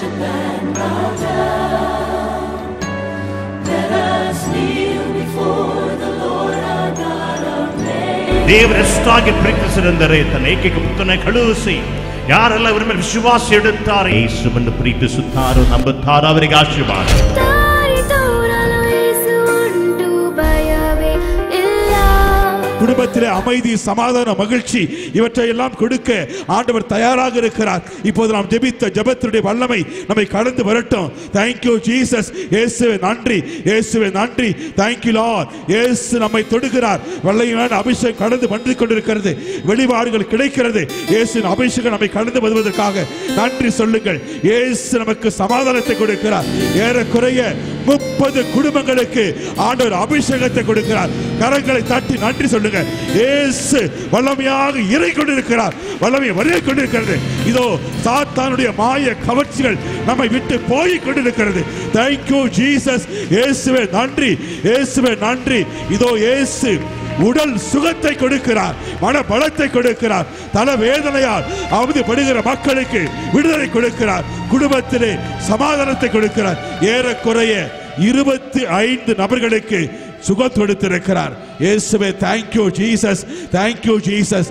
worship and bow down. Let us kneel before the Lord our God, our Maker. ದೇವರಷ್ಟಾಗಿ ಪ್ರೀತಿಸಿದಂದರೆ ತನ್ನ ಏಕೈಕ ಪುತ್ರನ ಕಳುಹಿಸಿ ಯಾರೆಲ್ಲ ಅವರ ಮೇಲೆ ವಿಶ್ವಾಸ ಇಡುತ್ತಾರೆ, ಯೇಸುವನ್ನು ಪ್ರೀತಿಸುತ್ತಾರೋ ನಂಬುತ್ತಾರೋ ಅವರಿಗೆ ಆಶೀರ್ವಾದ. குடும்பத்திலே அமைதி, சமாதானம், மகிழ்ச்சி இவற்றை எல்லாம் கொடுக்க ஆண்டவர் தயாராக இருக்கிறார். இப்போது நாம் ஜெபித்த ஜெபத்தினுடைய வல்லமை நம்மை கடந்து வரட்டும். Thank you Jesus. இயேசுவே நன்றி, இயேசுவே நன்றி. Thank you Lord. இயேசு நம்மை தொடுகிறார். வல்லமையான அபிஷேகம் கடந்து வந்து கொண்டிருக்கிறது. வெளிப்பாடுகள் கிடைக்கிறது. இயேசுவின் அபிஷேகம் நம்மை கடந்து வருவதற்காக நன்றி சொல்லுங்கள். இயேசு நமக்கு சமாதானத்தை கொடுக்கிறார். ஏறக்குறைய 30 குடும்பங்களுக்கு ஆண்டவர் அபிஷேகத்தை கொடுக்கிறார். கரங்களை தட்டி நன்றி சொல்லுங்கள். இயேசு வல்லமையாக இறங்கிக் கொண்டிருக்கிறார். வல்லமை வருகிக் கொண்டிருக்கிறது. இதோ சாத்தானுடைய மாய கவர்ச்சிகள் நம்மை விட்டு போய் கொண்டிருக்கிறது. Thank you Jesus. இயேசுவே நன்றி, இயேசுவே நன்றி. இதோ இயேசு உடல் சுகத்தை கொடுக்கிறார், மன பலத்தை கொடுக்கிறார். தல வேதனையால் அவதிப்படுகிற மக்களுக்கு விடுதலை கொடுக்கிறார். குடும்பத்திலே சமாதானத்தை கொடுக்கிறார். ஏறக்குறைய 25 நபர்களுக்கு சுகம் கொடுத்திருக்கிறார். இயேசுவே thank you Jesus. Thank you Jesus.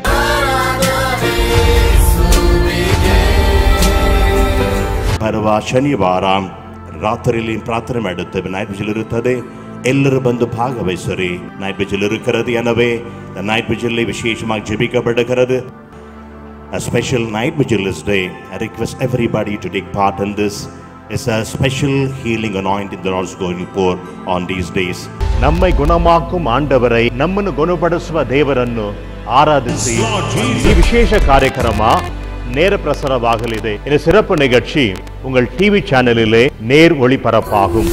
ಬರುವ ಶನಿವಾರ ರಾತ್ರಿಯಲ್ಲಿ ಪ್ರಾರ್ಥನೆ ಮಾಡುತ್ತೇವೆ. ನೈಟ್ ವಿಜಿಲ್ ಇರುತ್ತದೆ. ಎಲ್ಲರೂ ಬಂದು ಭಾಗವಹಿಸಿರಿ. ನೈಟ್ ವಿಜಿಲ್ ಇರುತ್ತದೆ எனவே ನೈಟ್ ವಿಜಿಲ್ ವಿಶೇಷವಾಗಿ ಜಪಿಸಲ್ಪಡುತ್ತದೆ. A special night vigil is day. I request everybody to take part in this. It's a special healing anointing that is going to pour on these days. நம்மை குணமாக்கும் ஆண்டவரை, நம்மನ್ನು ಗುಣಪಡಿಸುವ ದೇವರನ್ನು ಆರಾಧಿಸಿ ಈ ವಿಶೇಷ ಕಾರ್ಯಕ್ರಮ ನೇರ ಪ್ರಸಾರವಾಗಲಿದೆ. இந்த சிறப்பு நிகழ்ச்சி உங்கள் டிவி சேனலிலே நேர் ஒளிபரப்பாகும்.